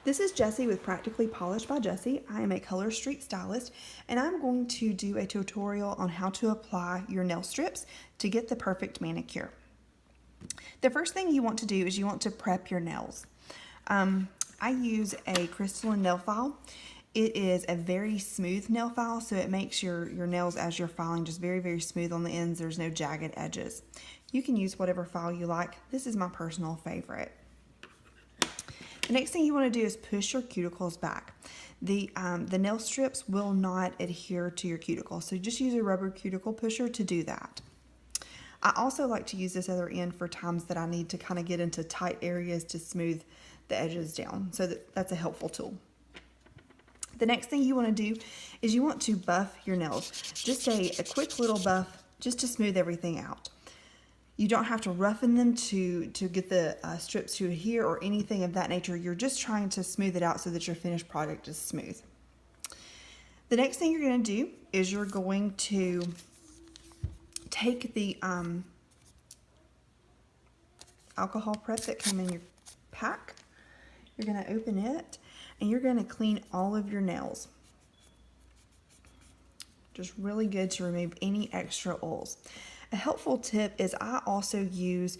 This is Jessie with Practically Polished by Jessie. I am a color streak stylist, and I'm going to do a tutorial on how to apply your nail strips to get the perfect manicure. The first thing you want to do is you want to prep your nails. I use a crystalline nail file. It is a very smooth nail file, so it makes your nails as you're filing just very, very smooth on the ends. There's no jagged edges. You can use whatever file you like. This is my personal favorite. The next thing you want to do is push your cuticles back. The nail strips will not adhere to your cuticle, so just use a rubber cuticle pusher to do that. I also like to use this other end for times that I need to kind of get into tight areas to smooth the edges down, so that's a helpful tool. The next thing you want to do is you want to buff your nails. Just a quick little buff just to smooth everything out. You don't have to roughen them to get the strips to adhere or anything of that nature. You're just trying to smooth it out so that your finished product is smooth. The next thing you're going to do is you're going to take the alcohol prep that came in your pack. You're going to open it and you're going to clean all of your nails. Just really good to remove any extra oils. A helpful tip is I also use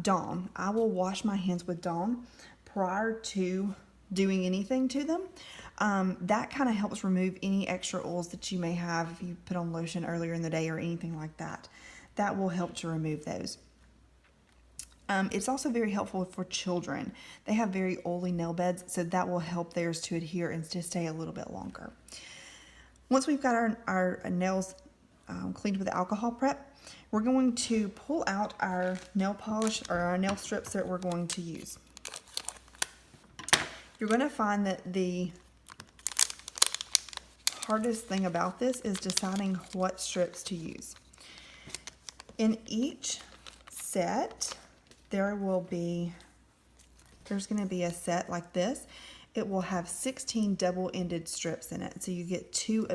Dawn. I will wash my hands with Dawn prior to doing anything to them. That kind of helps remove any extra oils that you may have if you put on lotion earlier in the day or anything like that. That will help to remove those. It's also very helpful for children. They have very oily nail beds, so that will help theirs to adhere and to stay a little bit longer. Once we've got our nails cleaned with the alcohol prep, we're going to pull out our nail polish or our nail strips that we're going to use. You're going to find that the hardest thing about this is deciding what strips to use. In each set, there's going to be a set like this. It will have 16 double-ended strips in it, so you get two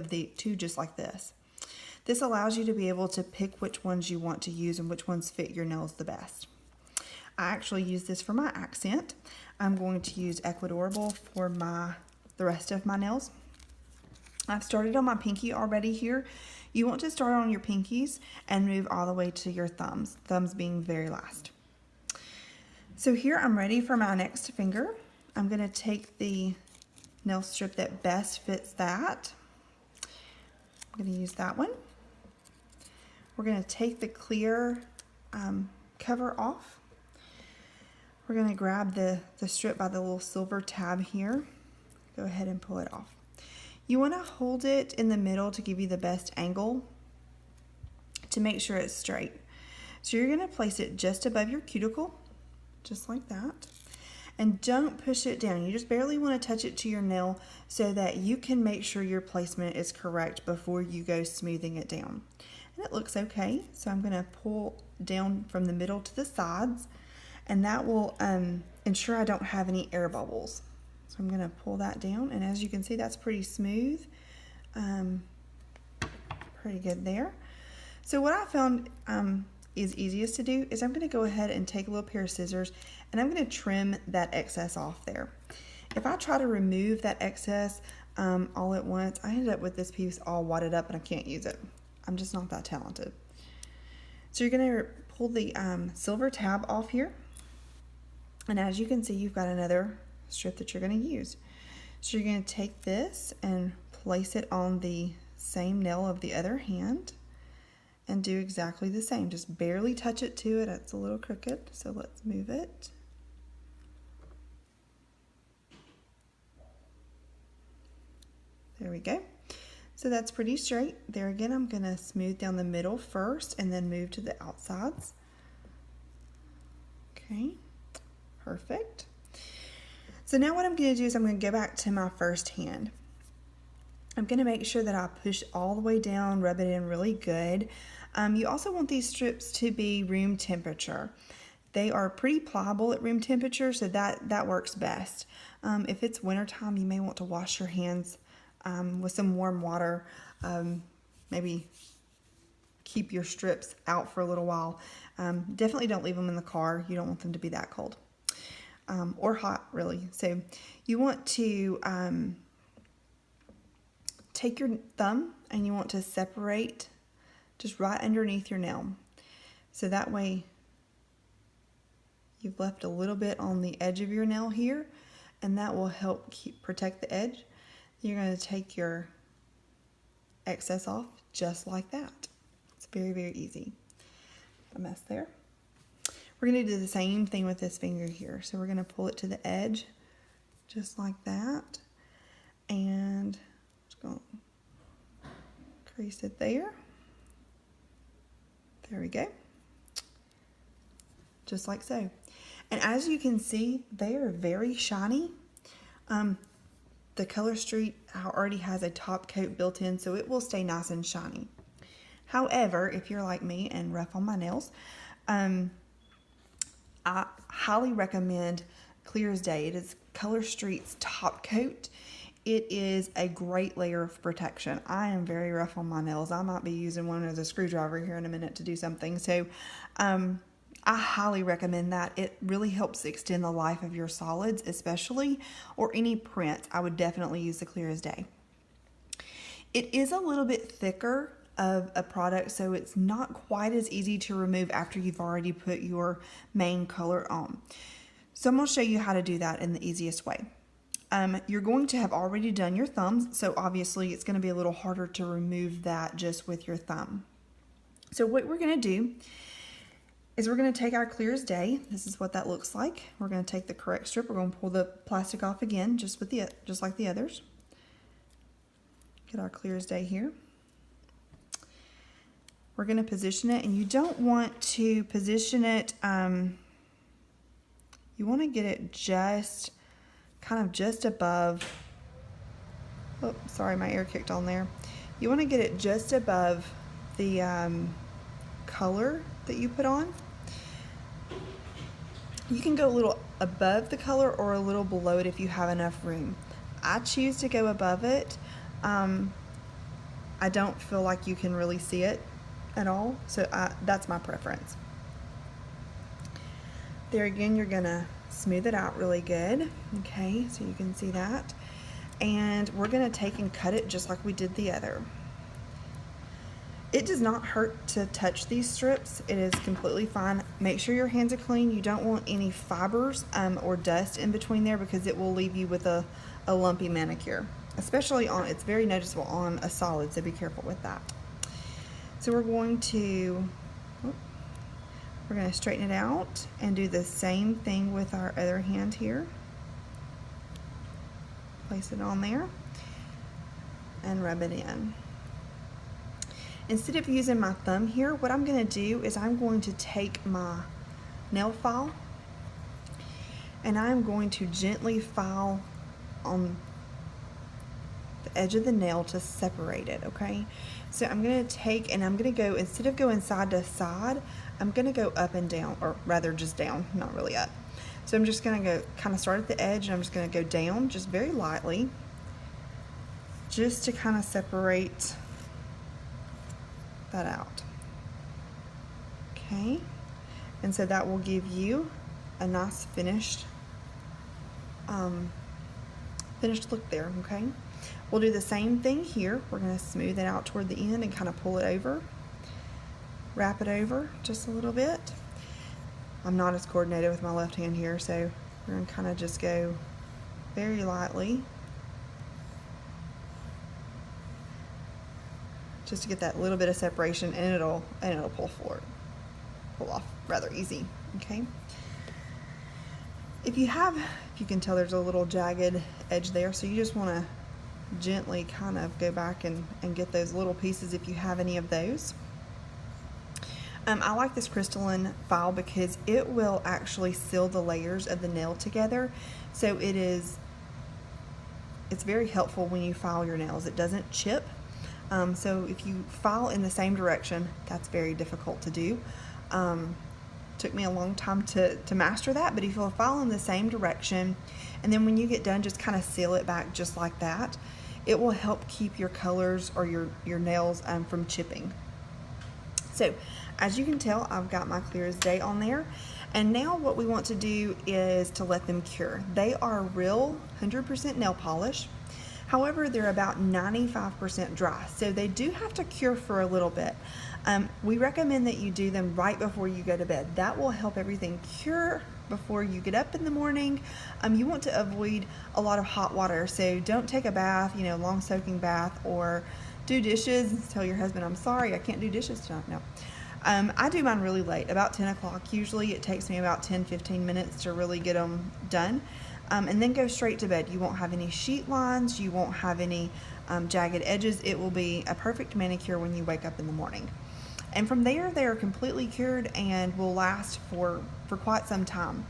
just like this. This allows you to be able to pick which ones you want to use and which ones fit your nails the best. I actually use this for my accent. I'm going to use Ecuadorable for the rest of my nails. I've started on my pinky already here. You want to start on your pinkies and move all the way to your thumbs being very last. So here I'm ready for my next finger. I'm going to take the nail strip that best fits that. I'm going to use that one. We're going to take the clear cover off. We're going to grab the strip by the little silver tab here. Go ahead and pull it off. You want to hold it in the middle to give you the best angle to make sure it's straight. So you're going to place it just above your cuticle, just like that. And don't push it down. You just barely want to touch it to your nail so that you can make sure your placement is correct before you go smoothing it down. And it looks okay. So I'm going to pull down from the middle to the sides, and that will ensure I don't have any air bubbles. So I'm going to pull that down, and as you can see, that's pretty smooth. Pretty good there. So what I found is easiest to do is I'm going to go ahead and take a little pair of scissors and I'm going to trim that excess off there. If I try to remove that excess all at once, I end up with this piece all wadded up and I can't use it. I'm just not that talented. So you're going to pull the silver tab off here, and as you can see, you've got another strip that you're going to use. So you're going to take this and place it on the same nail of the other hand and do exactly the same. Just barely touch it to it. It's a little crooked, so let's move it. There we go. So that's pretty straight. There again, I'm going to smooth down the middle first and then move to the outsides. Okay, perfect. So now what I'm going to do is I'm going to go back to my first hand. I'm going to make sure that I push all the way down, rub it in really good. You also want these strips to be room temperature. They are pretty pliable at room temperature, so that works best. If it's wintertime, you may want to wash your hands with some warm water. Maybe keep your strips out for a little while. Definitely don't leave them in the car. You don't want them to be that cold. or hot really. So you want to take your thumb and you want to separate just right underneath your nail. So that way you've left a little bit on the edge of your nail here, and that will help protect the edge. You're going to take your excess off just like that. It's very, very easy. A mess there. We're going to do the same thing with this finger here. So we're going to pull it to the edge just like that, and just going to crease it there. There we go. Just like so. And as you can see, they are very shiny. The Color Street already has a top coat built in, so it will stay nice and shiny. However, if you're like me and rough on my nails, I highly recommend Clear as Day. It is Color Street's top coat. It is a great layer of protection. I am very rough on my nails. I might be using one as a screwdriver here in a minute to do something. So I highly recommend that. It really helps extend the life of your solids, especially, or any print. I would definitely use the Clear as Day. It is a little bit thicker of a product, so it's not quite as easy to remove after you've already put your main color on. So I'm going to show you how to do that in the easiest way. You're going to have already done your thumbs, so obviously it's going to be a little harder to remove that just with your thumb. So what we're going to do is we're going to take our Clear as Day. This is what that looks like. We're going to take the correct strip. We're going to pull the plastic off again, just like the others. Get our Clear as Day here. We're going to position it, and you don't want to position it. You want to get it just above. Oh, sorry, my ear kicked on there. You want to get it just above the color that you put on. You can go a little above the color or a little below it if you have enough room. I choose to go above it. I don't feel like you can really see it at all, so that's my preference. There again, you're gonna smooth it out really good. Okay, so you can see that. And we're gonna take and cut it just like we did the other. It does not hurt to touch these strips. It is completely fine. Make sure your hands are clean. You don't want any fibers or dust in between there, because it will leave you with a lumpy manicure. Especially it's very noticeable on a solid, so be careful with that. So we're going to straighten it out and do the same thing with our other hand here. Place it on there and rub it in. Instead of using my thumb here, what I'm going to do is I'm going to take my nail file and I'm going to gently file on the edge of the nail to separate it, okay? So I'm going to take and I'm going to go, instead of going side to side, I'm going to go up and down, or rather just down, not really up. So I'm just going to go kind of start at the edge, and I'm just going to go down just very lightly, just to kind of separate that out. Okay, and so that will give you a nice finished look there. Okay, we'll do the same thing here. We're going to smooth it out toward the end and kind of pull it over, wrap it over just a little bit. I'm not as coordinated with my left hand here, so we're going to kind of just go very lightly, just to get that little bit of separation, and it'll pull off rather easy. Okay, if you can tell, there's a little jagged edge there, so you just want to gently kind of go back and get those little pieces if you have any of those. I like this crystalline file because it will actually seal the layers of the nail together, so it's very helpful when you file your nails. It doesn't chip. So if you file in the same direction, that's very difficult to do. Took me a long time to master that, but if you'll file in the same direction, and then when you get done, just kind of seal it back just like that, it will help keep your colors or your nails from chipping. So as you can tell, I've got my Clear as Day on there, And now what we want to do is to let them cure. They are real 100% nail polish. However, they're about 95% dry, so they do have to cure for a little bit. We recommend that you do them right before you go to bed. That will help everything cure before you get up in the morning. You want to avoid a lot of hot water, so don't take a bath, long soaking bath, or do dishes and tell your husband, I'm sorry, I can't do dishes tonight. No. I do mine really late, about 10 o'clock. Usually it takes me about 10-15 minutes to really get them done. And then go straight to bed. You won't have any sheet lines, you won't have any jagged edges. It will be a perfect manicure when you wake up in the morning. And from there, they are completely cured and will last for quite some time.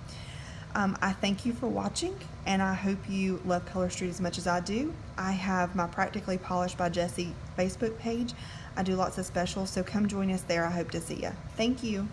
I thank you for watching, and I hope you love Color Street as much as I do. I have my Practically Polished by Jessie Facebook page. I do lots of specials, so come join us there. I hope to see you. Thank you.